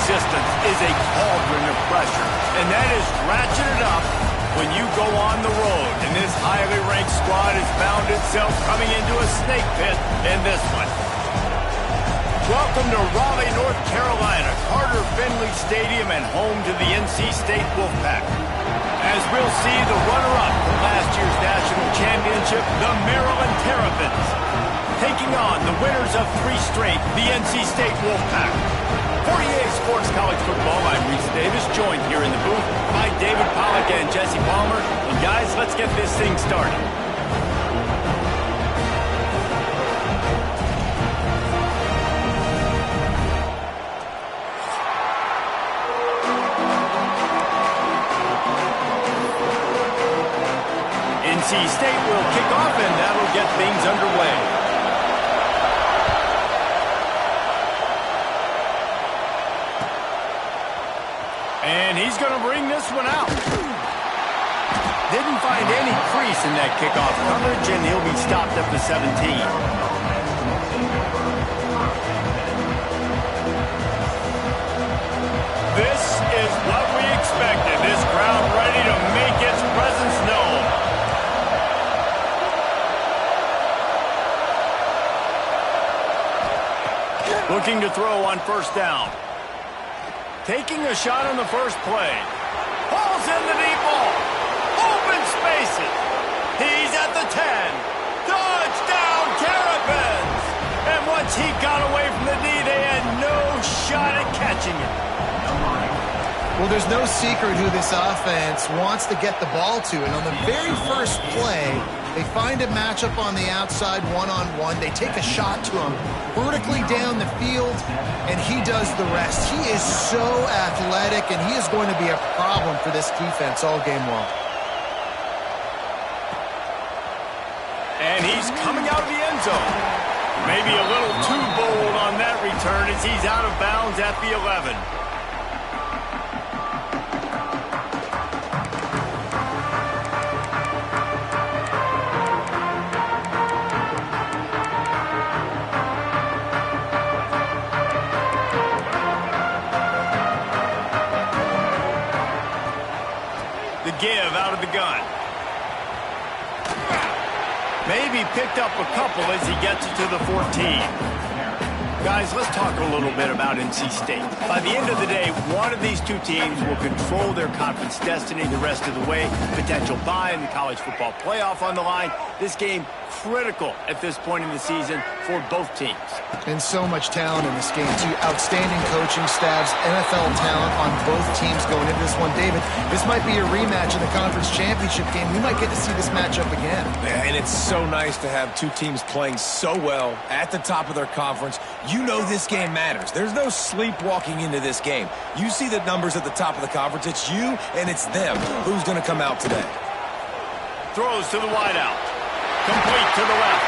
resistance is a cauldron of pressure, and that is ratcheted up when you go on the road. And this highly ranked squad has found itself coming into a snake pit in this one. Welcome to Raleigh, North Carolina, Carter Finley Stadium, and home to the NC State Wolfpack. As we'll see, the runner-up from last year's national championship, the Maryland Terrapins, taking on the winners of 3 straight, the NC State Wolfpack. For EA Sports College Football, I'm Reese Davis, joined here in the booth by David Pollack and Jesse Palmer. And guys, let's get this thing started. NC State will kick off, and that'll get things underway. And he's going to bring this one out. Didn't find any crease in that kickoff coverage, and he'll be stopped at the 17. This is what we expected. This crowd ready to make its presence known. Looking to throw on first down. Taking a shot on the first play. Pulls in the deep ball. Open spaces. He's at the 10. Touchdown, Terrapins! And once he got away from the knee, they had no shot at catching it. Well, there's no secret who this offense wants to get the ball to. And on the very first play, they find a matchup on the outside one-on-one. They take a shot to him vertically down the field, and he does the rest. He is so athletic, and he is going to be a problem for this defense all game long. And he's coming out of the end zone. Maybe a little too bold on that return as he's out of bounds at the 11. Give out of the gun. Maybe picked up a couple as he gets it to the 14. Guys, let's talk a little bit about NC State. By the end of the day, one of these two teams will control their conference destiny the rest of the way. Potential bye in the college football playoff on the line. This game critical at this point in the season for both teams. And so much talent in this game, too. Outstanding coaching staffs, NFL talent on both teams going into this one. David, this might be a rematch in the conference championship game. We might get to see this matchup again. Yeah, and it's so nice to have two teams playing so well at the top of their conference. You know this game matters. There's no sleepwalking into this game. You see the numbers at the top of the conference. It's you and it's them. Who's going to come out today? Throws to the wideout. Complete to the left.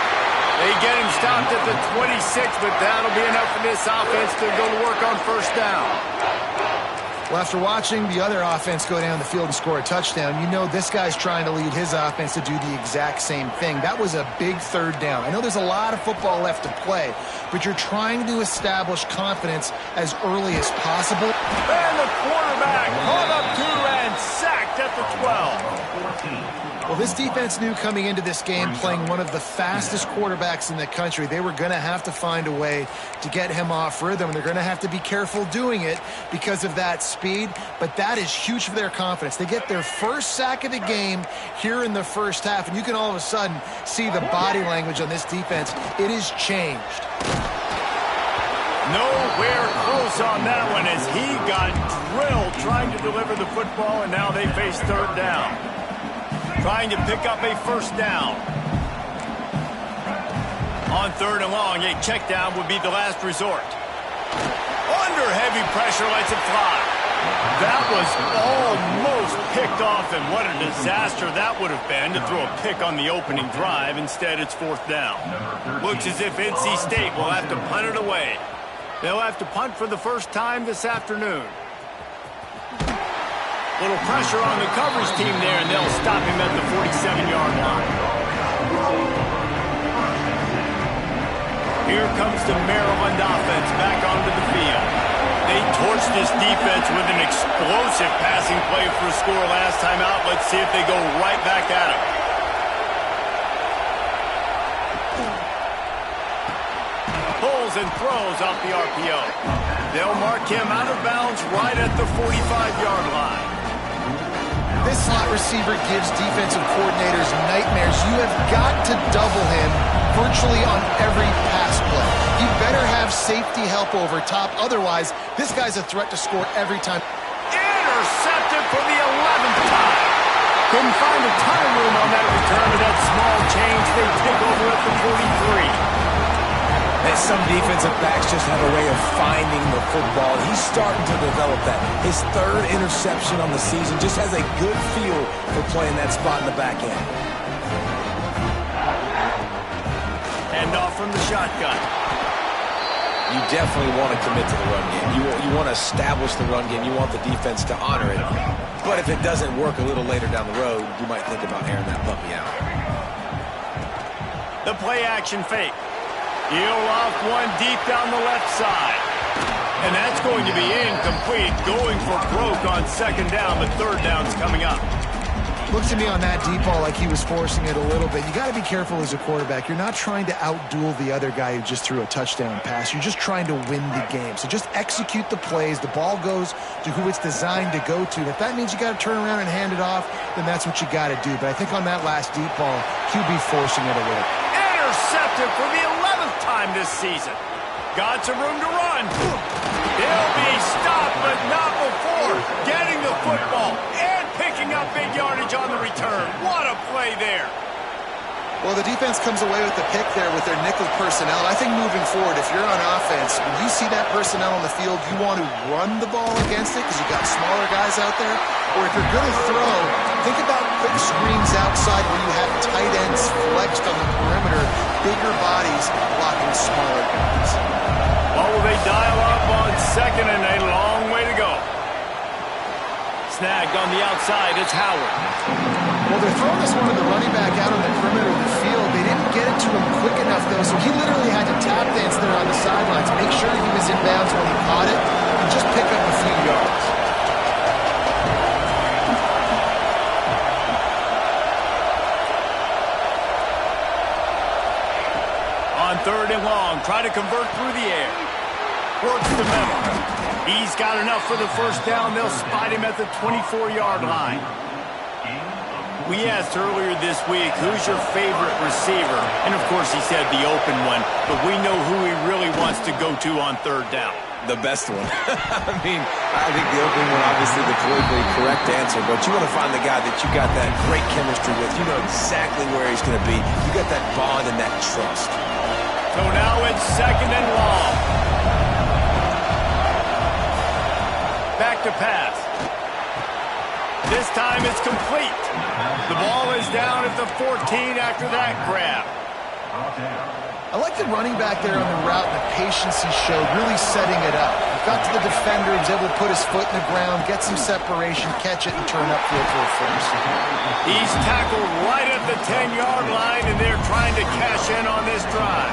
They get him stopped at the 26, but that'll be enough for this offense to go to work on first down. Well, after watching the other offense go down the field and score a touchdown, you know this guy's trying to lead his offense to do the exact same thing. That was a big third down. I know there's a lot of football left to play, but you're trying to establish confidence as early as possible. And the quarterback caught up to and sacked at the 12. Well, this defense knew coming into this game, playing one of the fastest quarterbacks in the country, they were going to have to find a way to get him off rhythm. They're going to have to be careful doing it because of that speed, but that is huge for their confidence. They get their first sack of the game here in the first half, and you can all of a sudden see the body language on this defense. It has changed. Nowhere close on that one as he got drilled trying to deliver the football, and now they face third down. Trying to pick up a first down. On third and long, a check down would be the last resort. Under heavy pressure, lets it fly. That was almost picked off, and what a disaster that would have been to throw a pick on the opening drive. Instead, it's fourth down. Looks as if NC State will have to punt it away. They'll have to punt for the first time this afternoon. Little pressure on the coverage team there, and they'll stop him at the 47-yard line. Here comes the Maryland offense back onto the field. They torched this defense with an explosive passing play for a score last time out. Let's see if they go right back at him. Pulls and throws off the RPO. They'll mark him out of bounds right at the 45-yard line. This slot receiver gives defensive coordinators nightmares. You have got to double him virtually on every pass play. You better have safety help over top. Otherwise, this guy's a threat to score every time. Intercepted for the 11th time. Couldn't find a ton of room on that return to that small change. They take over at the 43. And some defensive backs just have a way of finding the football. He's starting to develop that. His third interception on the season just has a good feel for playing that spot in the back end. Hand off from the shotgun. You definitely want to commit to the run game. You want to establish the run game. You want the defense to honor it. But if it doesn't work a little later down the road, you might think about airing that puppy out. The play action fake. He'll loft one deep down the left side. And that's going to be incomplete. Going for broke on second down, but third down's coming up. Looks to me on that deep ball like he was forcing it a little bit. You got to be careful as a quarterback. You're not trying to outduel the other guy who just threw a touchdown pass. You're just trying to win the game. So just execute the plays. The ball goes to who it's designed to go to. If that means you got to turn around and hand it off, then that's what you got to do. But I think on that last deep ball, QB forcing it a little. Intercepted for the 11th time this season. Got some room to run. He'll be stopped, but not before getting the football and picking up big yardage on the return. What a play there. Well, the defense comes away with the pick there with their nickel personnel. I think moving forward, if you're on offense, when you see that personnel on the field, you want to run the ball against it because you've got smaller guys out there. Or if you're going to throw, think about quick screens outside where you have tight ends flexed on the perimeter, bigger bodies blocking smaller guys. What will they dial up on second and a long way to go? Snagged on the outside, it's Howard. Well, they're throwing this one to the running back out on the perimeter of the field. They didn't get it to him quick enough, though, so he literally had to tap dance there on the sidelines, make sure he was in bounds when he caught it, and just pick up a few yards. On third and long, try to convert through the air. Works the middle. He's got enough for the first down. They'll spot him at the 24-yard line. We asked earlier this week, who's your favorite receiver? And, of course, he said the open one, but we know who he really wants to go to on third down. The best one. I mean, I think the open one, obviously the politically correct answer, but you want to find the guy that you got that great chemistry with. You know exactly where he's going to be. You got that bond and that trust. So now it's second and long. Back to pass. This time it's complete. The ball is down at the 14 after that grab. I like the running back there on the route and the patience he showed, really setting it up. Got to the defender, he was able to put his foot in the ground, get some separation, catch it, and turn upfield for a first. He's tackled right at the 10-yard line, and they're trying to cash in on this drive.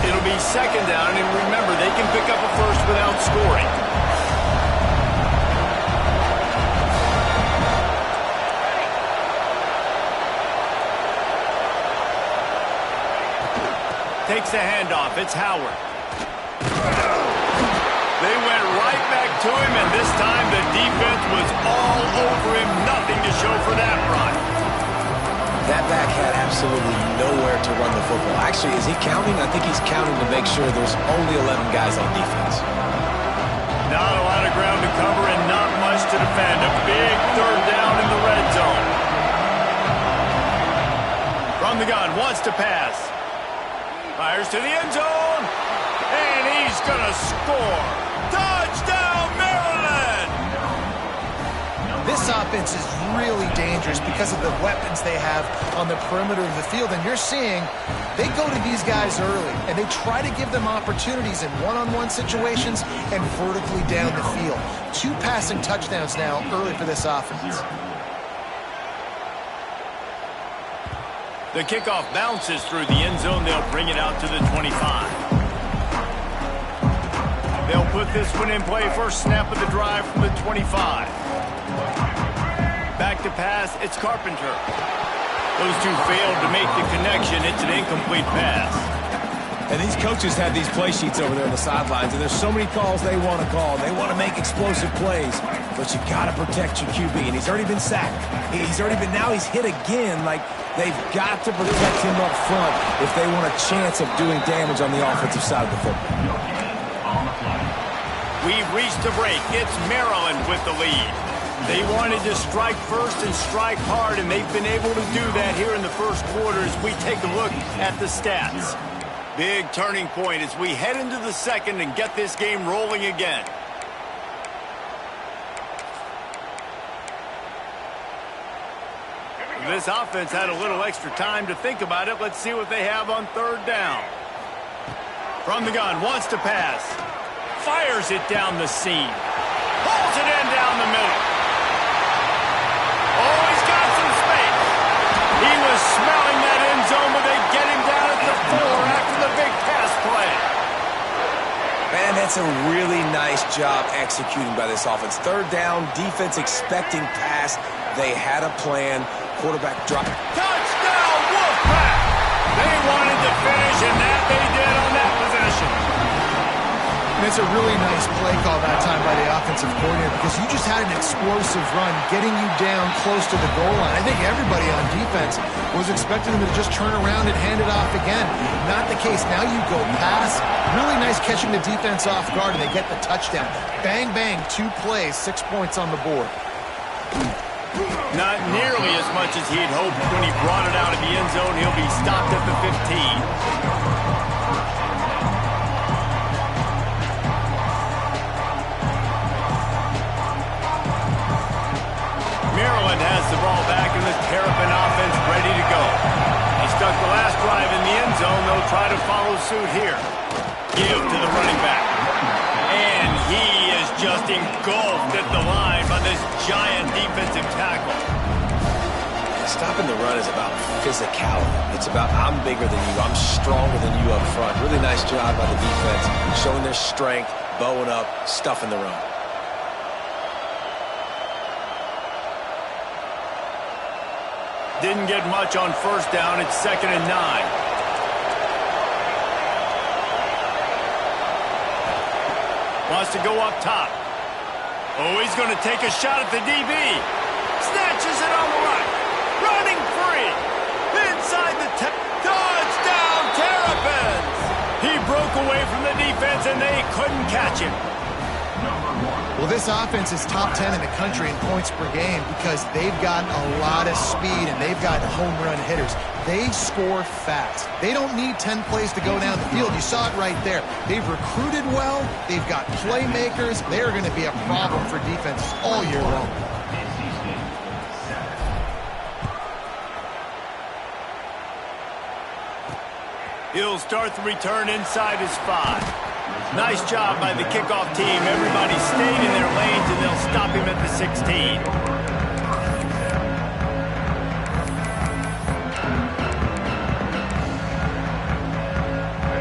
It'll be second down, and remember, they can pick up a first without scoring. Takes the handoff. It's Howard. They went right back to him, and this time the defense was all over him. Nothing to show for that run. That back had absolutely nowhere to run the football. Actually, is he counting? I think he's counting to make sure there's only 11 guys on defense. Not a lot of ground to cover and not much to defend. A big third down in the red zone. From the gun, wants to pass. Fires to the end zone, and he's going to score. Touchdown, Maryland! This offense is really dangerous because of the weapons they have on the perimeter of the field, and you're seeing they go to these guys early, and they try to give them opportunities in one-on-one situations and vertically down the field. 2 passing touchdowns now early for this offense. The kickoff bounces through the end zone. They'll bring it out to the 25. They'll put this one in play. First snap of the drive from the 25. Back to pass, it's Carpenter. Those two failed to make the connection. It's an incomplete pass. And these coaches have these play sheets over there on the sidelines, and there's so many calls they want to call. They want to make explosive plays, but you got to protect your QB, and he's already been sacked. Now he's hit again. Like, they've got to protect him up front if they want a chance of doing damage on the offensive side of the football. We've reached the break. It's Maryland with the lead. They wanted to strike first and strike hard, and they've been able to do that here in the first quarter as we take a look at the stats. Big turning point as we head into the second and get this game rolling again. This offense had a little extra time to think about it. Let's see what they have on third down. From the gun, wants to pass. Fires it down the seam. Pulls it in down the middle. Oh, he's got some space. He was smelling that end zone, but they get him down at the 4 after the big pass play. Man, that's a really nice job executing by this offense. Third down, defense expecting pass. They had a plan. Quarterback drop. Touchdown, Wolfpack! They wanted to finish, and that they did on that possession. And it's a really nice play call that time by the offensive coordinator because you just had an explosive run getting you down close to the goal line. I think everybody on defense was expecting them to just turn around and hand it off again. Not the case. Now you go pass. Really nice catching the defense off guard, and they get the touchdown. Bang, bang, 2 plays, 6 points on the board. Not nearly as much as he'd hoped when he brought it out of the end zone. He'll be stopped at the 15. Maryland has the ball back in the Terrapin offense ready to go. They stuck the last drive in the end zone. They'll try to follow suit here. Give to the running back. And he is just engulfed at the line by this giant defensive tackle. Stopping the run is about physicality. It's about I'm bigger than you. I'm stronger than you up front. Really nice job by the defense, showing their strength, bowing up, stuffing the run. Didn't get much on first down. It's 2nd and 9. Wants to go up top. Oh, he's going to take a shot at the DB. Snatches it on the right. Running free. Inside the touchdown, Terrapins. He broke away from the defense, and they couldn't catch him. Well, this offense is top 10 in the country in points per game because they've got a lot of speed and they've got home run hitters. They score fast. They don't need 10 plays to go down the field. You saw it right there. They've recruited well. They've got playmakers. They're going to be a problem for defenses all year long. He'll start the return inside his 5. Nice job by the kickoff team. Everybody stayed in their lanes, and they'll stop him at the 16.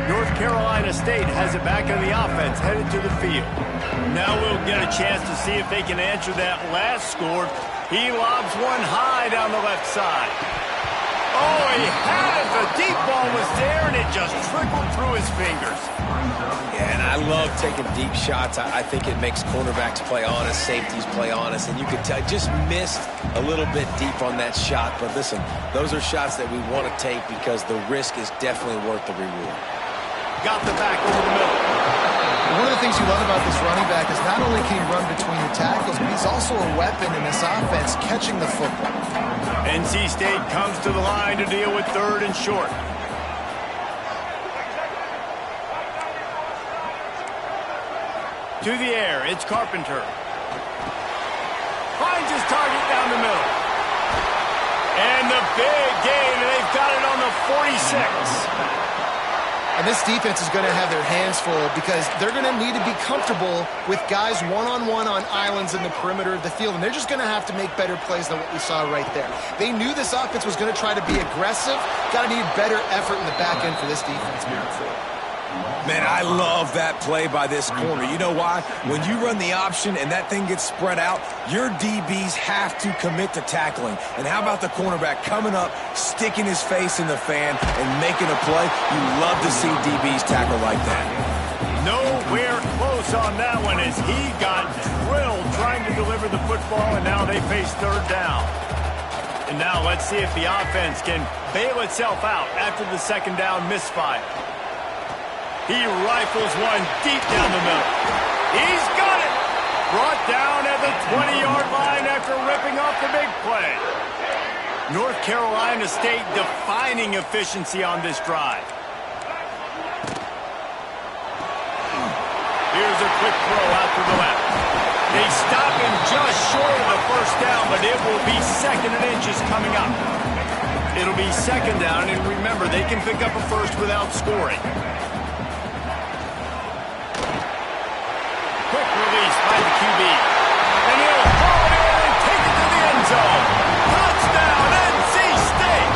North Carolina State has it back on the offense, headed to the field. Now we'll get a chance to see if they can answer that last score. He lobs one high down the left side. Oh, he had it. The deep ball was there, and it just trickled through his fingers. Yeah, and I love taking deep shots. I think it makes cornerbacks play honest, safeties play honest, and you could tell just missed a little bit deep on that shot. But listen, those are shots that we want to take because the risk is definitely worth the reward. Got the back over the middle. One of the things you love about this running back is not only can he run between the tackles, but he's also a weapon in this offense catching the football. NC State comes to the line to deal with 3rd and short. To the air, it's Carpenter. Finds his target down the middle. And the big gain, and they've got it on the 46. And this defense is going to have their hands full because they're going to need to be comfortable with guys one-on-one on islands in the perimeter of the field, and they're just going to have to make better plays than what we saw right there. They knew this offense was going to try to be aggressive. Got to need better effort in the back end for this defense moving forward. Man, I love that play by this corner. You know why? When you run the option and that thing gets spread out, your DBs have to commit to tackling. And how about the cornerback coming up, sticking his face in the fan, and making a play? You love to see DBs tackle like that. Nowhere close on that one as he got drilled trying to deliver the football, and now they face third down. And now let's see if the offense can bail itself out after the second down misfire. He rifles one deep down the middle. He's got it! Brought down at the 20-yard line after ripping off the big play. North Carolina State defining efficiency on this drive. Here's a quick throw out to the left. They stop him just short of the first down, but it will be second and inches coming up. It'll be second down, and remember, they can pick up a first without scoring. Quick release by the QB. And he'll haul it in and take it to the end zone. Touchdown, NC State!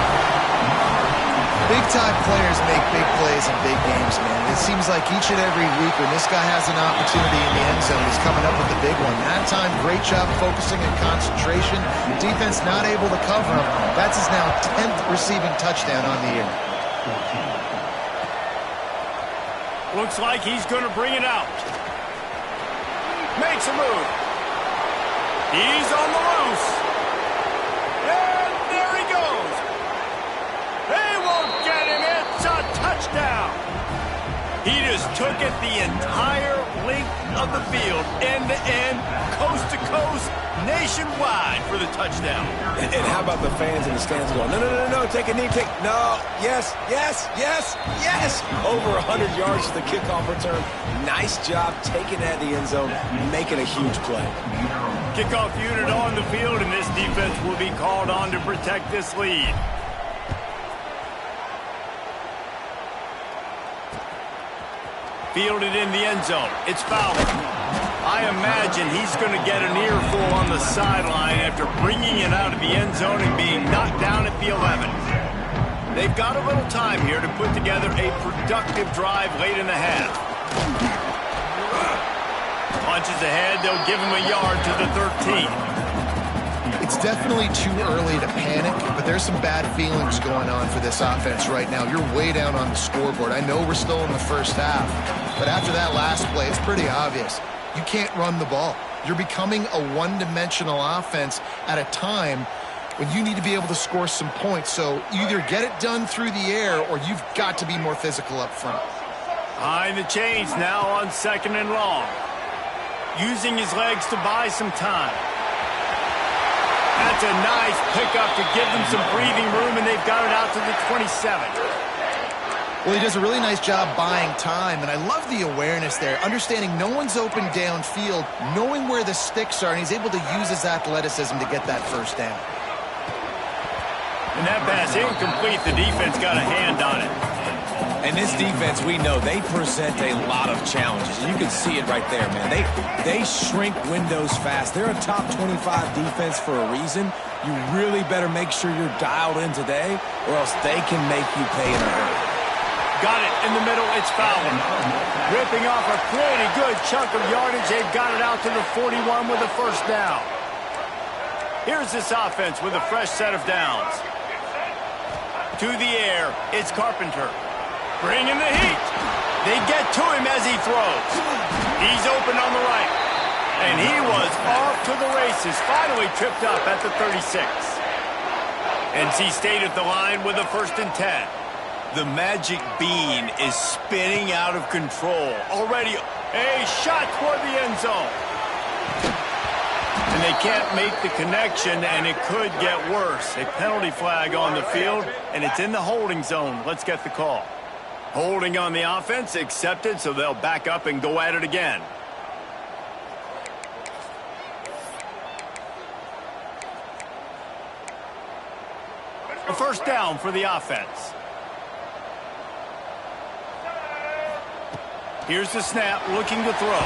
Big-time players make big plays in big games, man. It seems like each and every week when this guy has an opportunity in the end zone, he's coming up with the big one. That time, great job focusing and concentration. Defense not able to cover him. That's his now 10th receiving touchdown on the year. Looks like he's going to bring it out. Makes a move. He's on the loose. And there he goes. They won't get him. It's a touchdown. He just took it the entire length of the field, end to end, coast to coast, nationwide for the touchdown. And how about the fans in the stands going, no, take a knee, no, yes. Over 100 yards to the kickoff return. Nice job taking that in the end zone, making a huge play. Kickoff unit on the field, and this defense will be called on to protect this lead. Fielded in the end zone. It's Fowler. I imagine he's going to get an earful on the sideline after bringing it out of the end zone and being knocked down at the 11. They've got a little time here to put together a productive drive late in the half. Punches ahead. They'll give him a yard to the 13. It's definitely too early to panic, but there's some bad feelings going on for this offense right now. You're way down on the scoreboard. I know we're still in the first half, but after that last play, it's pretty obvious. You can't run the ball. You're becoming a one-dimensional offense at a time when you need to be able to score some points. So either get it done through the air or you've got to be more physical up front. Behind the chains now on second and long. Using his legs to buy some time. That's a nice pickup to give them some breathing room, and they've got it out to the 27. Well, he does a really nice job buying time, and I love the awareness there, understanding no one's open downfield, knowing where the sticks are, and he's able to use his athleticism to get that first down. And that pass incomplete. The defense got a hand on it. And this defense, we know, they present a lot of challenges. You can see it right there, man. They shrink windows fast. They're a top 25 defense for a reason. You really better make sure you're dialed in today, or else they can make you pay in a hurry. Got it in the middle. It's Fowler. Ripping off a pretty good chunk of yardage. They've got it out to the 41 with a first down. Here's this offense with a fresh set of downs. To the air, it's Carpenter. Bringing the heat. They get to him as he throws. He's open on the right. And he was off to the races. Finally tripped up at the 36. NC State at the line with a 1st and 10. The magic bean is spinning out of control. Already a shot toward the end zone. And they can't make the connection, and it could get worse. A penalty flag on the field, and it's in the holding zone. Let's get the call. Holding on the offense, accepted, so they'll back up and go at it again. A first down for the offense. Here's the snap, looking to throw.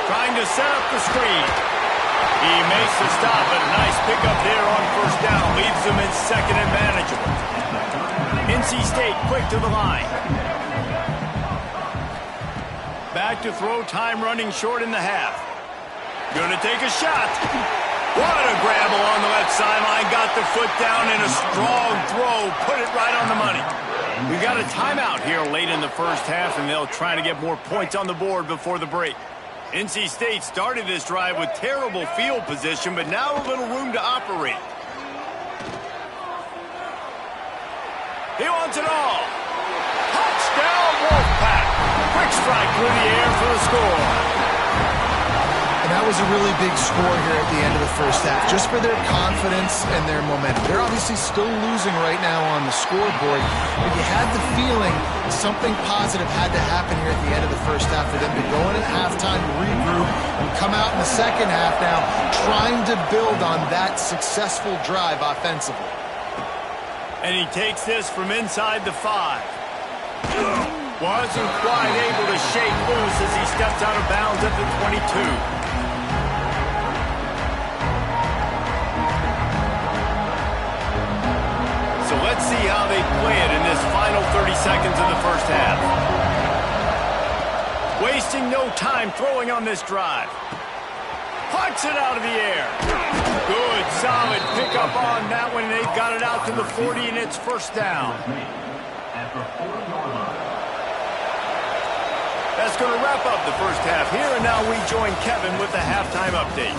Trying to set up the screen. He makes the stop, but a nice pickup there on first down. Leaves them in second and manageable. NC State quick to the line. Back to throw, time running short in the half. Gonna take a shot. What a grab along the left sideline. Got the foot down and a strong throw. Put it right on the money. We got a timeout here late in the first half, and they'll try to get more points on the board before the break. NC State started this drive with terrible field position, but now a little room to operate. He wants it all. Touchdown, Wolfpack. Quick strike through the air for the score. And that was a really big score here at the end of the first half, just for their confidence and their momentum. They're obviously still losing right now on the scoreboard, but you had the feeling something positive had to happen here at the end of the first half for them to go in at halftime, regroup, and come out in the second half now trying to build on that successful drive offensively. And he takes this from inside the 5. Wasn't quite able to shake loose as he steps out of bounds at the 22. So let's see how they play it in this final 30 seconds of the first half. Wasting no time throwing on this drive. Puts it out of the air. Good, solid pickup on that one. They've got it out to the 40, and it's first down. That's going to wrap up the first half here, and now we join Kevin with the halftime update.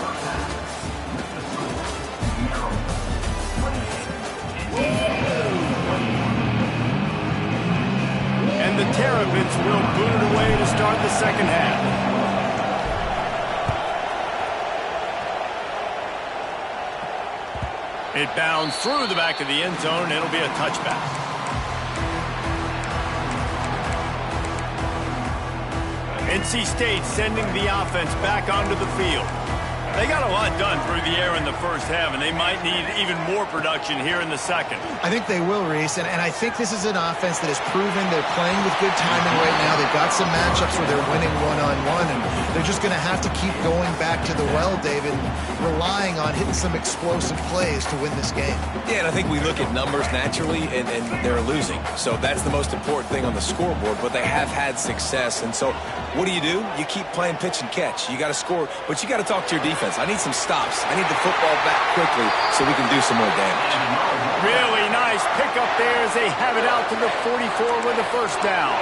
And the Terps will boot it away to start the second half. It bounds through the back of the end zone. It'll be a touchback. NC State sending the offense back onto the field. They got a lot done through the air in the first half, and they might need even more production here in the second. I think they will, Reese, and I think this is an offense that has proven they're playing with good timing right now. They've got some matchups where they're winning one-on-one, and they're just going to have to keep going back to the well, David, relying on hitting some explosive plays to win this game. Yeah, and I think we look at numbers naturally, and they're losing. So that's the most important thing on the scoreboard, but they have had success. And so what do? You keep playing pitch and catch. You got to score, but you got to talk to your defense. I need some stops. I need the football back quickly so we can do some more damage. Really nice pickup there as they have it out to the 44 with a first down.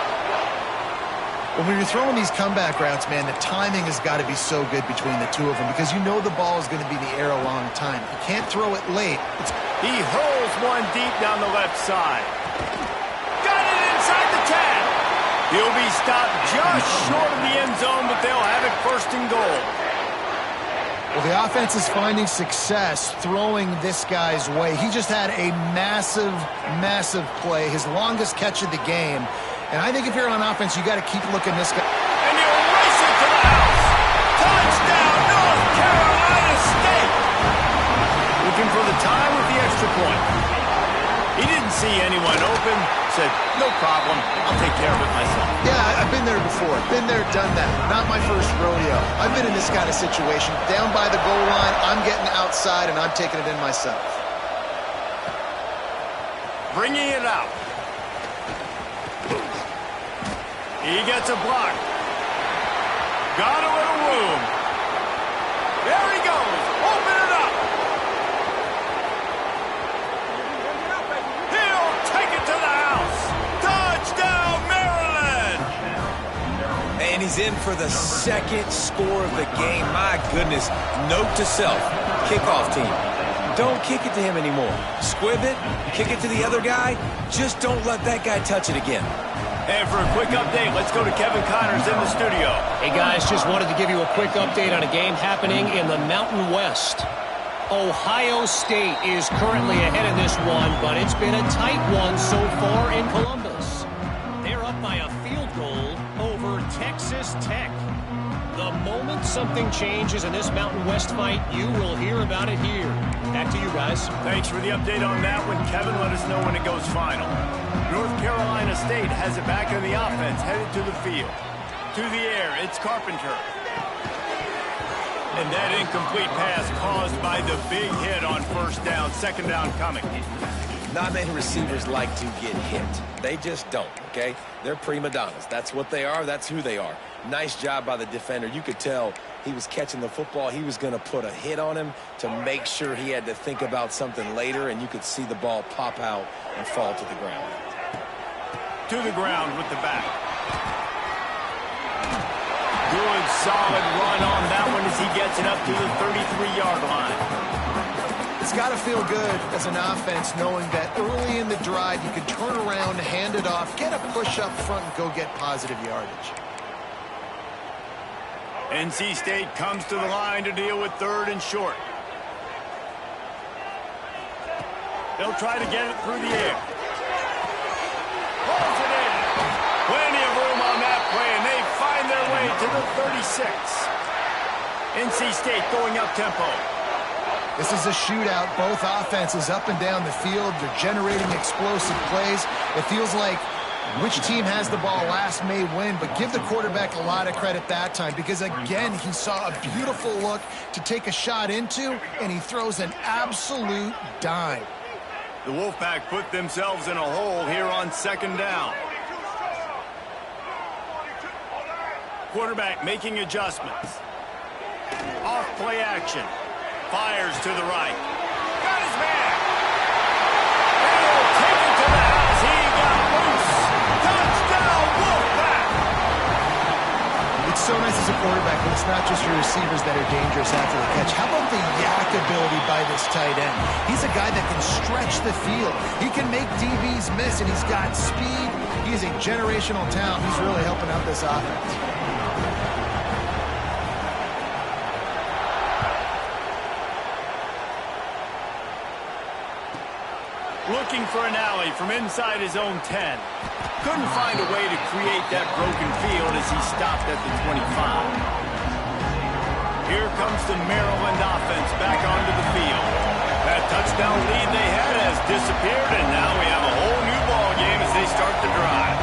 Well, when you're throwing these comeback routes, man, the timing has got to be so good between the two of them because you know the ball is going to be in the air a long time. You can't throw it late. He hurls one deep down the left side. Got it inside the 10. He'll be stopped just short of the end zone, but they'll have it first and goal. Well, the offense is finding success throwing this guy's way. He just had a massive, massive play, his longest catch of the game. And I think if you're on offense, you got to keep looking this guy. And he'll race it to the house. Touchdown, North Carolina State. Looking for the tie with the extra point. He didn't see anyone open, said, no problem, I'll take care of it myself. Yeah, I've been there before. Been there, done that. Not my first rodeo. I've been in this kind of situation. Down by the goal line, I'm getting outside, and I'm taking it in myself. Bringing it out. He gets a block. Got a little room. There he goes. Open it up. He'll take it to the house. Touchdown, Maryland. And he's in for the second score of the game. My goodness. Note to self. Kickoff team. Don't kick it to him anymore. Squib it. Kick it to the other guy. Just don't let that guy touch it again. And for a quick update, let's go to Kevin Connors in the studio. Hey, guys, just wanted to give you a quick update on a game happening in the Mountain West. Ohio State is currently ahead in this one, but it's been a tight one so far in Columbus. They're up by a field goal over Texas Tech. The moment something changes in this Mountain West fight, you will hear about it here. Back to you guys. Thanks for the update on that one, Kevin. Let us know when it goes final. North Carolina State has it back on the offense, headed to the field. To the air, it's Carpenter. And that incomplete pass caused by the big hit on first down, second down coming. Not many receivers like to get hit. They just don't, okay? They're prima donnas. That's what they are. That's who they are. Nice job by the defender. You could tell he was catching the football. He was going to put a hit on him to make sure he had to think about something later, and you could see the ball pop out and fall to the ground. To the ground with the back. Good, solid run on that one as he gets it up to the 33-yard line. It's got to feel good as an offense knowing that early in the drive you can turn around, hand it off, get a push up front, and go get positive yardage. NC State comes to the line to deal with 3rd and short. They'll try to get it through the air. Pulls it in. Plenty of room on that play, and they find their way to the 36. NC State going up tempo. This is a shootout. Both offenses up and down the field. They're generating explosive plays. It feels like which team has the ball last may win, but give the quarterback a lot of credit that time because, again, he saw a beautiful look to take a shot into, and he throws an absolute dime. The Wolfpack put themselves in a hole here on 2nd down. Quarterback making adjustments. Off play action. Fires to the right. Got his man. And he'll take it to the house. He got loose. Touchdown, Wolfpack. It's so nice as a quarterback when it's not just your receivers that are dangerous after the catch. How about the yak ability by this tight end? He's a guy that can stretch the field. He can make DBs miss, and he's got speed. He's a generational talent. He's really helping out this offense. Looking for an alley from inside his own 10. Couldn't find a way to create that broken field as he stopped at the 25. Here comes the Maryland offense back onto the field. That touchdown lead they had has disappeared, and now we have a whole new ball game as they start the drive.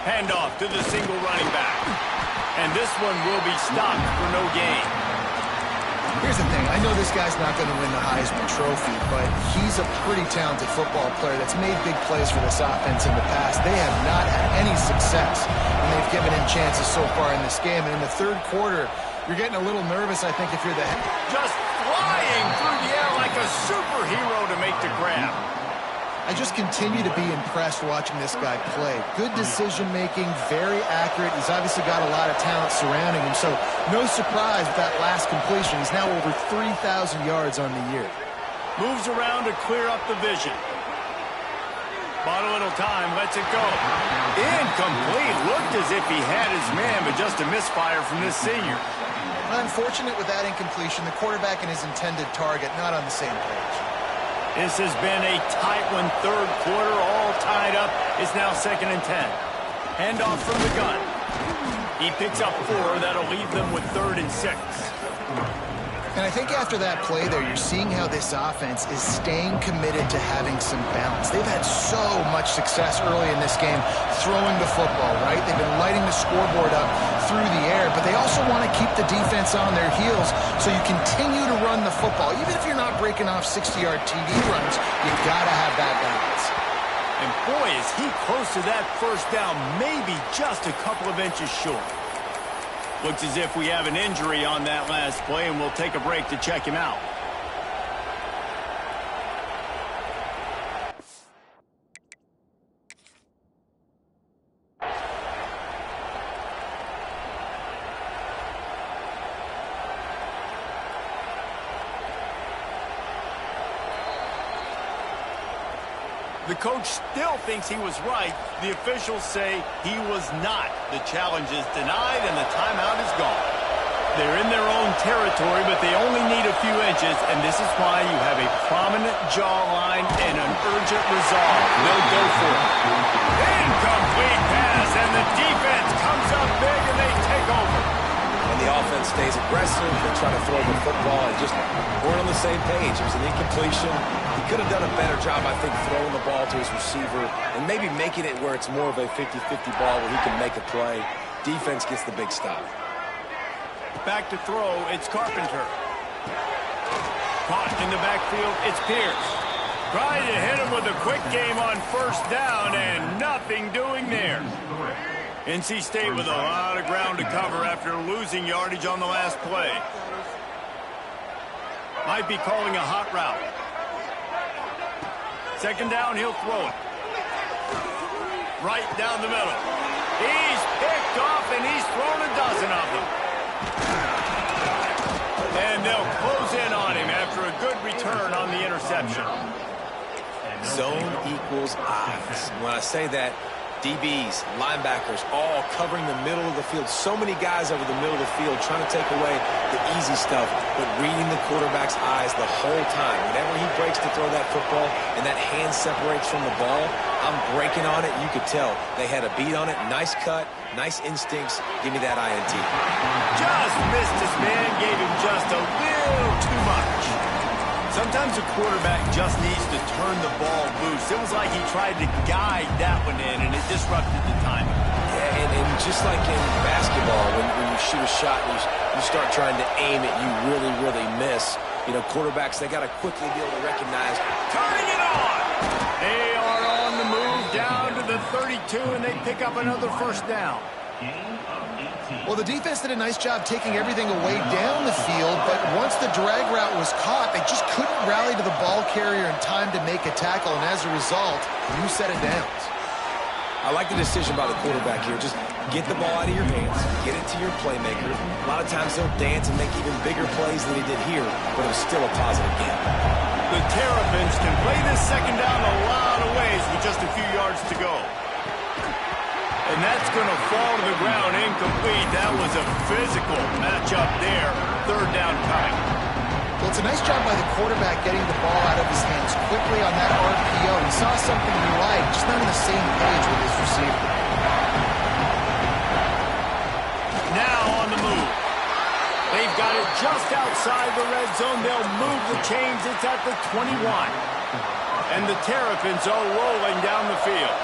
Handoff to the single running back. And this one will be stopped for no gain. Here's the thing. I know this guy's not going to win the Heisman Trophy, but he's a pretty talented football player that's made big plays for this offense in the past. They have not had any success when they've given him chances so far in this game. And in the 3rd quarter, you're getting a little nervous, I think, if you're the head. Just flying through the air like a superhero to make the grab. I just continue to be impressed watching this guy play. Good decision-making, very accurate. He's obviously got a lot of talent surrounding him, so no surprise with that last completion. He's now over 3,000 yards on the year. Moves around to clear up the vision. Bought a little time, lets it go. Incomplete. Looked as if he had his man, but just a misfire from this senior. Unfortunate with that incompletion. The quarterback and his intended target not on the same page. This has been a tight one. 3rd quarter, all tied up. It's now 2nd and 10. Handoff from the gun. He picks up 4. That'll leave them with 3rd and 6. And I think after that play there, you're seeing how this offense is staying committed to having some balance. They've had so much success early in this game throwing the football, right? They've been lighting the scoreboard up through the air, but they also want to keep the defense on their heels so you continue to run the football. Even if you're not breaking off 60-yard TD runs, you got to have that balance. And boy, is he close to that 1st down, maybe just a couple of inches short. Looks as if we have an injury on that last play, and we'll take a break to check him out. The coach still thinks he was right. The officials say he was not. The challenge is denied, and the timeout is gone. They're in their own territory, but they only need a few inches, and this is why you have a prominent jawline and an urgent resolve. They'll go for it. Incomplete pass, and the defense comes up big, and they take over. And the offense stays aggressive. They try to throw the football and just weren't on the same page. It was an incompletion. He could have done a better job, I think, throwing the ball to his receiver and maybe making it where it's more of a 50-50 ball where he can make a play. Defense gets the big stop. Back to throw, it's Carpenter. Caught in the backfield, it's Pierce. Trying to hit him with a quick game on first down, and nothing doing there. NC State with a lot of ground to cover after losing yardage on the last play. Might be calling a hot route. Second down, he'll throw it. Right down the middle. He's picked off, and he's thrown a dozen of them. And they'll close in on him after a good return on the interception. Zone equals eyes. When I say that, DBs, linebackers, all covering the middle of the field. So many guys over the middle of the field trying to take away the easy stuff, but reading the quarterback's eyes the whole time. Whenever he breaks to throw that football and that hand separates from the ball, I'm breaking on it. You could tell they had a beat on it. Nice cut, nice instincts. Give me that INT. Just missed his man, gave him just a little too much. Sometimes a quarterback just needs to turn the ball loose. It was like he tried to guide that one in, and it disrupted the timing. Yeah, and just like in basketball, when you shoot a shot and you start trying to aim it, you really, really miss. You know, quarterbacks, they got to quickly be able to recognize. Turning it on! They are on the move down to the 32, and they pick up another first down. Well, the defense did a nice job taking everything away down the field, but once the drag route was caught, they just couldn't rally to the ball carrier in time to make a tackle, and as a result, new set of downs. I like the decision by the quarterback here. Just get the ball out of your hands, get it to your playmaker. A lot of times he'll dance and make even bigger plays than he did here, but it was still a positive game. The Terrapins can play this second down a lot of ways with just a few yards to go. And that's going to fall to the ground incomplete. That was a physical matchup there. Third down coming. Well, it's a nice job by the quarterback getting the ball out of his hands quickly on that RPO. He saw something he liked, just not on the same page with his receiver. Now on the move. They've got it just outside the red zone. They'll move the chains. It's at the 21. And the Terrapins are rolling down the field.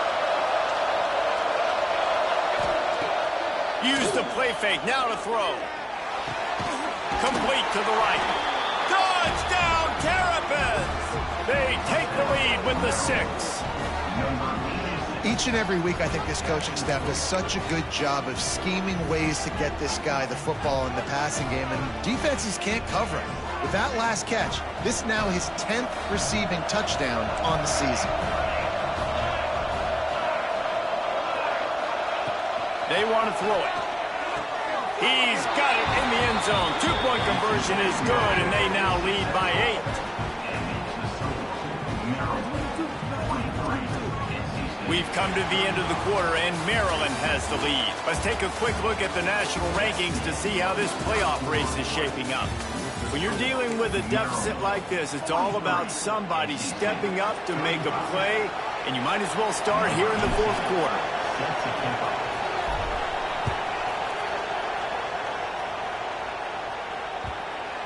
Use the play fake, now to throw. Complete to the right. Touchdown, Terrapins! They take the lead with the 6. Each and every week, I think this coaching staff does such a good job of scheming ways to get this guy the football in the passing game, and defenses can't cover him. With that last catch, this now his 10th receiving touchdown on the season. They want to throw it. He's got it in the end zone. Two-point conversion is good, and they now lead by 8. We've come to the end of the quarter, and Maryland has the lead. Let's take a quick look at the national rankings to see how this playoff race is shaping up. When you're dealing with a deficit like this, it's all about somebody stepping up to make a play, and you might as well start here in the fourth quarter.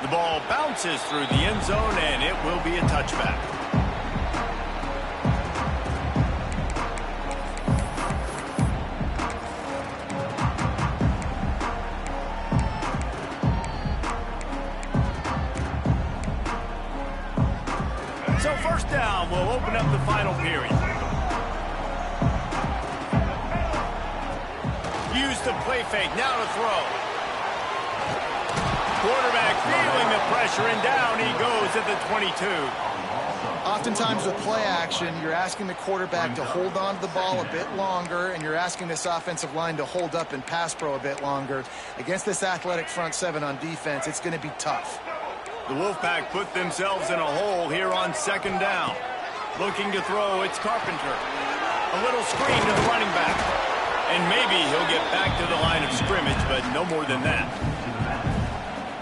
The ball bounces through the end zone, and it will be a touchback. So first down, we'll open up the final period. Use the play fake, now to throw. Quarterback feeling the pressure, and down he goes at the 22. Oftentimes with play action, you're asking the quarterback to hold on to the ball a bit longer, and you're asking this offensive line to hold up and pass pro a bit longer. Against this athletic front seven on defense, it's going to be tough. The Wolfpack put themselves in a hole here on second down. Looking to throw, it's Carpenter. A little screen to the running back. And maybe he'll get back to the line of scrimmage, but no more than that.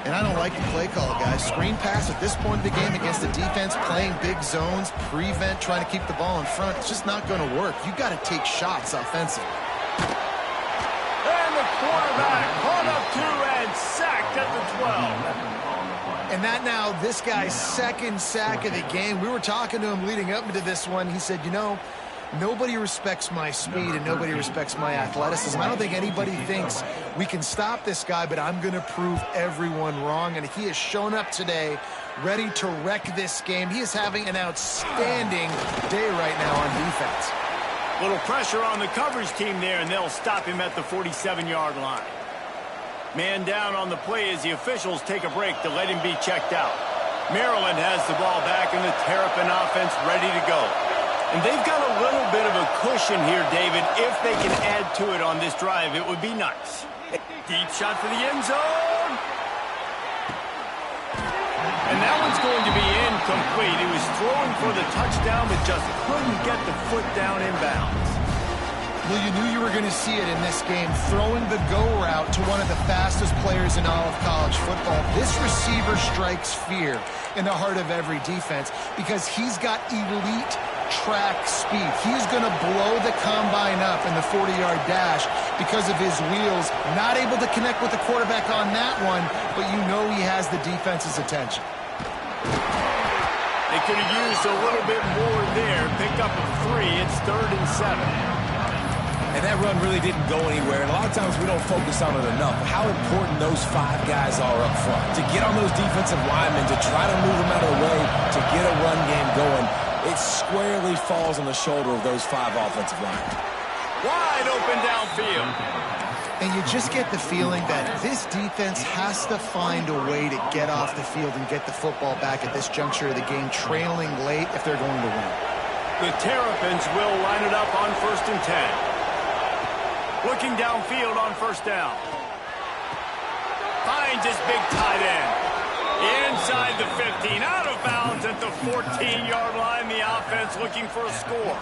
And I don't like the play call, guys. Screen pass at this point of the game against the defense, playing big zones, prevent, trying to keep the ball in front. It's just not going to work. You got to take shots offensively. And the quarterback caught up 2 and sacked at the 12. And that now, this guy's second sack of the game. We were talking to him leading up into this one. He said, you know, Nobody respects my speed and nobody respects my athleticism. I don't think anybody thinks we can stop this guy, but I'm going to prove everyone wrong. And he has shown up today ready to wreck this game. He is having an outstanding day right now on defense. Little pressure on the coverage team there, and they'll stop him at the 47-yard line. Man down on the play as the officials take a break to let him be checked out. Maryland has the ball back and the Terrapin offense ready to go. And they've got a little bit of a cushion here, David. If they can add to it on this drive, it would be nice. Deep shot for the end zone. And that one's going to be incomplete. He was throwing for the touchdown, but just couldn't get the foot down in bounds. Well, you knew you were going to see it in this game, throwing the go route to one of the fastest players in all of college football. This receiver strikes fear in the heart of every defense because he's got elite track speed. He's going to blow the combine up in the 40-yard dash because of his wheels. Not able to connect with the quarterback on that one, but you know he has the defense's attention. They could have used a little bit more there. Pick up a 3. It's 3rd and 7. And that run really didn't go anywhere. And a lot of times we don't focus on it enough. How important those 5 guys are up front. To get on those defensive linemen, to try to move them out of the way, to get a run game going, it squarely falls on the shoulder of those 5 offensive linemen. Wide open downfield. And you just get the feeling that this defense has to find a way to get off the field and get the football back at this juncture of the game, trailing late if they're going to win. The Terrapins will line it up on 1st and 10. Looking downfield on 1st down. Finds his big tight end. Inside the 15, out of bounds at the 14-yard line. The offense looking for a score.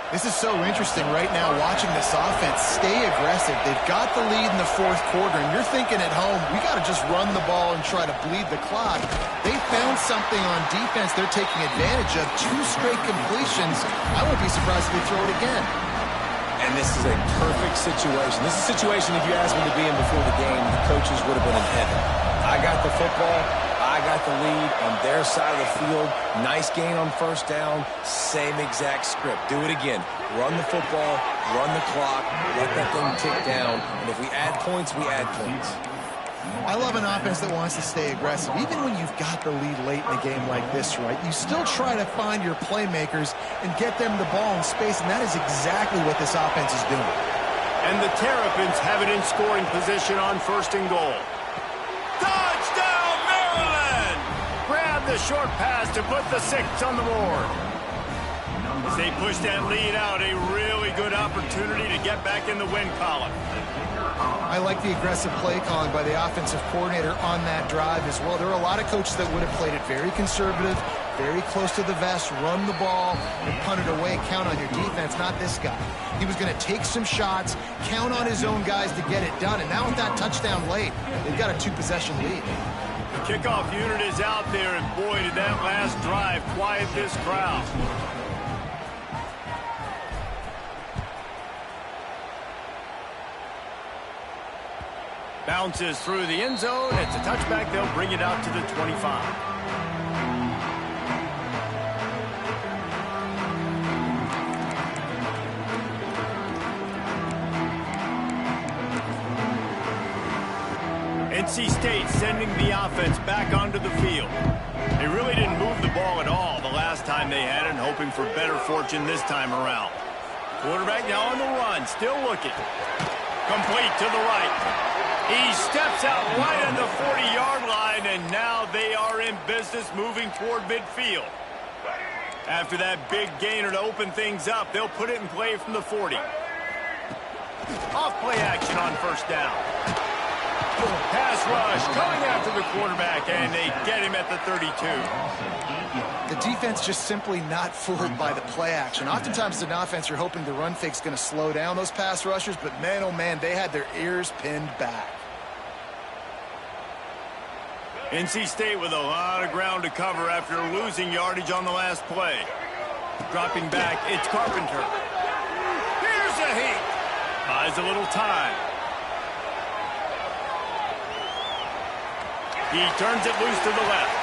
This is so interesting right now watching this offense stay aggressive. They've got the lead in the 4th quarter, and you're thinking at home, we got to just run the ball and try to bleed the clock. They found something on defense they're taking advantage of. 2 straight completions. I won't be surprised if they throw it again. And this is a perfect situation. This is a situation, if you asked me to be in before the game, the coaches would have been in heaven. I got the football. I got the lead on their side of the field. Nice gain on 1st down. Same exact script. Do it again. Run the football, run the clock, let that thing tick down. And if we add points, we add points. I love an offense that wants to stay aggressive. Even when you've got the lead late in a game like this, right, you still try to find your playmakers and get them the ball in space, and that is exactly what this offense is doing. And the Terrapins have it in scoring position on 1st and goal. Touchdown, Maryland! Grab the short pass to put the 6 on the board. As they push that lead out, a really good opportunity to get back in the win column. I like the aggressive play calling by the offensive coordinator on that drive as well. There are a lot of coaches that would have played it very conservative, very close to the vest, run the ball, and punt it away, count on your defense. Not this guy. He was going to take some shots, count on his own guys to get it done. And now with that touchdown late, they've got a 2-possession lead. The kickoff unit is out there, and boy, did that last drive quiet this crowd. Bounces through the end zone. It's a touchback. They'll bring it out to the 25. NC State sending the offense back onto the field. They really didn't move the ball at all the last time they had it, hoping for better fortune this time around. Quarterback now on the run, still looking. Complete to the right. He steps out right on the 40-yard line, and now they are in business moving toward midfield. After that big gainer to open things up, they'll put it in play from the 40. Off play action on 1st down. Pass rush coming after the quarterback, and they get him at the 32. The defense just simply not fooled by the play action. Oftentimes as an offense, you're hoping the run fake's going to slow down those pass rushers, but man, oh man, they had their ears pinned back. NC State with a lot of ground to cover after losing yardage on the last play. Dropping back, it's Carpenter. Here's a heat. Buys a little time. He turns it loose to the left.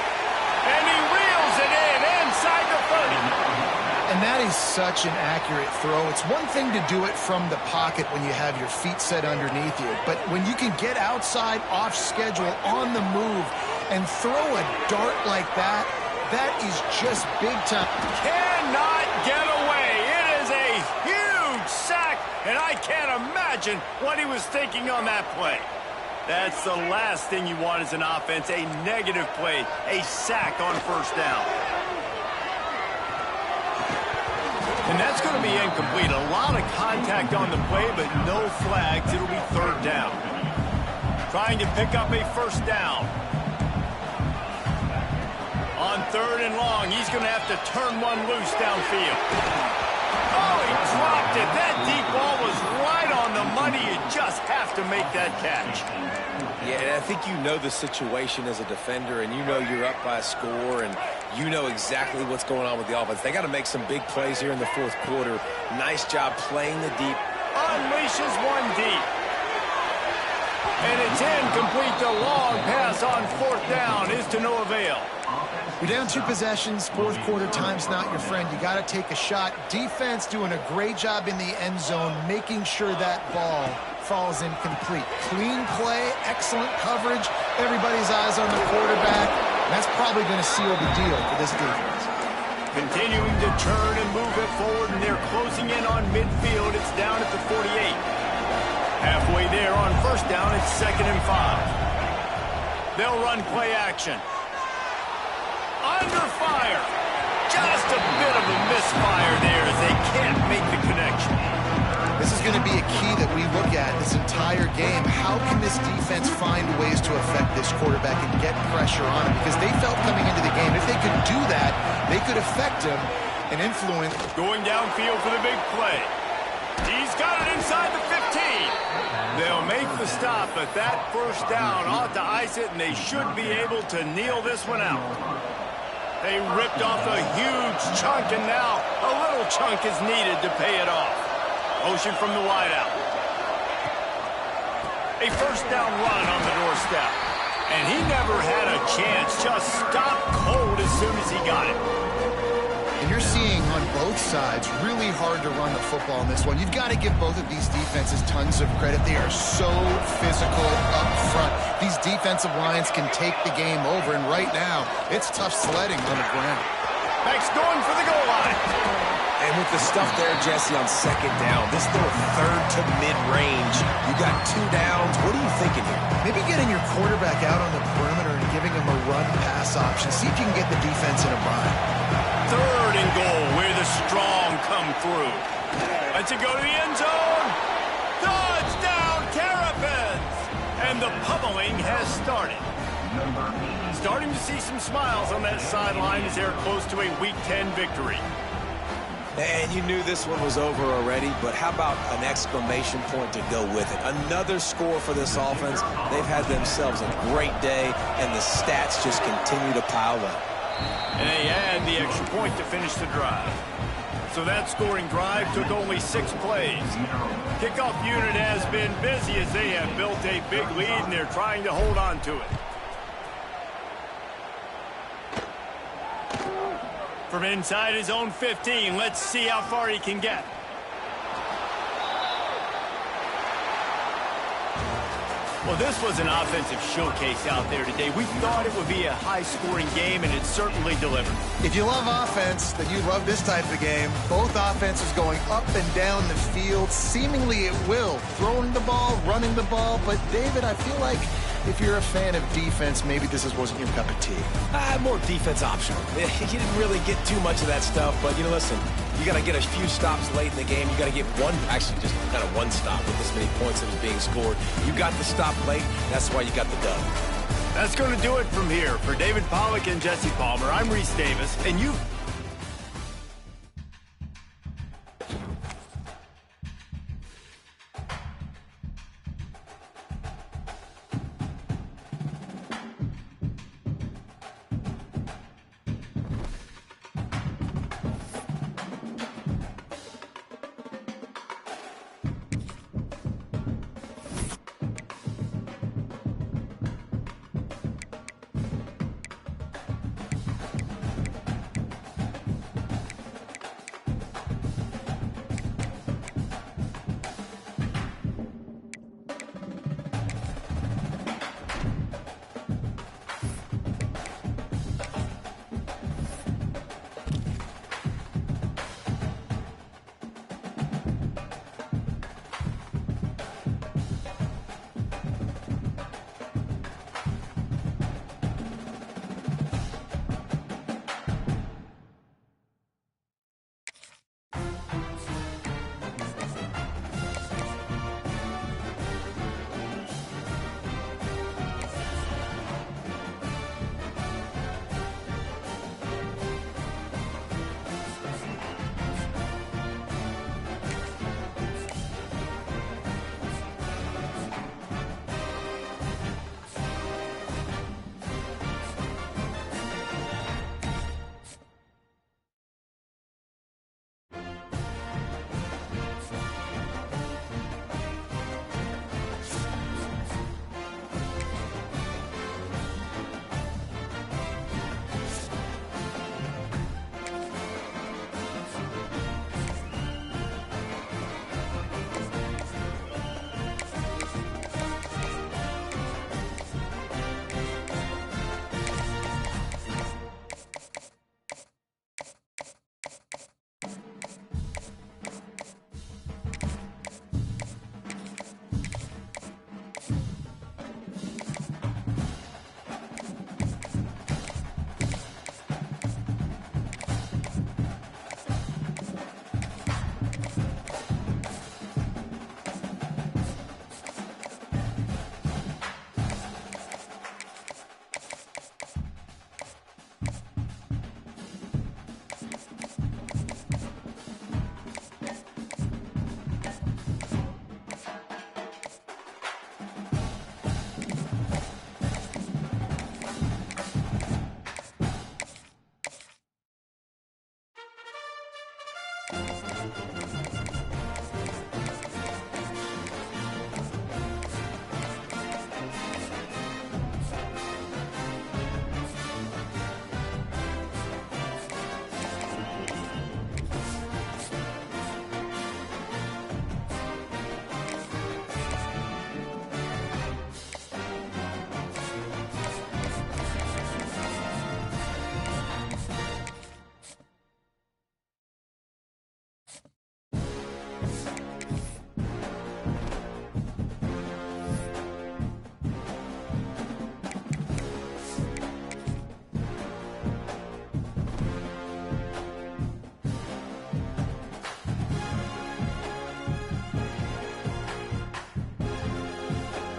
And he reels it in inside the 30. And that is such an accurate throw. It's one thing to do it from the pocket when you have your feet set underneath you, but when you can get outside, off schedule, on the move, and throw a dart like that, that is just big time. Cannot get away. It is a huge sack, and I can't imagine what he was thinking on that play. That's the last thing you want as an offense, a negative play, a sack on first down. And that's going to be incomplete. A lot of contact on the play, but no flags. It'll be third down. Trying to pick up a first down. On third and long, he's going to have to turn one loose downfield. Oh, he dropped it. That deep ball was right on the money. You just have to make that catch. Yeah, and I think you know the situation as a defender, and you know you're up by a score, and you know exactly what's going on with the offense. They got to make some big plays here in the fourth quarter. Nice job playing the deep. Unleashes one deep. And it's incomplete. The long pass on fourth down is to no avail. You're down 2 possessions, fourth quarter, time's not your friend. You got to take a shot. Defense doing a great job in the end zone, making sure that ball falls incomplete. Clean play, excellent coverage, everybody's eyes on the quarterback. That's probably going to seal the deal for this defense. Continuing to turn and move it forward, and they're closing in on midfield. It's down at the 48. Halfway there on first down, it's 2nd and 5. They'll run play action. Under fire. Just a bit of a misfire there as they can't make the connection. This is going to be a key that we look at this entire game. How can this defense find ways to affect this quarterback and get pressure on him? Because they felt coming into the game, if they could do that, they could affect him and influence. Going downfield for the big play. He's got it inside the 15. They'll make the stop, but that first down ought to ice it, and they should be able to kneel this one out. They ripped off a huge chunk, and now a little chunk is needed to pay it off. Motion from the wideout. A first down run on the doorstep. And he never had a chance. Just stopped cold as soon as he got it. And you're seeing on both sides really hard to run the football in this one. You've got to give both of these defenses tons of credit. They are so physical up front. These defensive lines can take the game over, and right now, it's tough sledding on the ground. Max going for the goal line. And with the stuff there, Jesse, on second down, this little third to mid-range, you got 2 downs. What are you thinking here? Maybe getting your quarterback out on the perimeter and giving him a run-pass option. See if you can get the defense in a bind. Third and goal, where the strong come through. Let's it go to the end zone. Touchdown, Terrapins! And the pummeling has started. Starting to see some smiles on that sideline as they're close to a Week 10 victory. And you knew this one was over already, but how about an exclamation point to go with it? Another score for this offense. They've had themselves a great day, and the stats just continue to pile up. And they add the extra point to finish the drive. So that scoring drive took only 6 plays. Kickoff unit has been busy as they have built a big lead, and they're trying to hold on to it. From inside his own 15, let's see how far he can get. Well, this was an offensive showcase out there today. We thought it would be a high-scoring game, and it certainly delivered. If you love offense, then you love this type of game. Both offenses going up and down the field. Seemingly it will. Throwing the ball, running the ball. But, David, I feel like if you're a fan of defense, maybe this wasn't your cup of tea. More defense optional. You didn't really get too much of that stuff, but, listen, you got to get a few stops late in the game. You got to get actually just kind of one stop with this many points that was being scored. You got the stop late. That's why you got the dub. That's going to do it from here. For David Pollack and Jesse Palmer, I'm Reese Davis, and you've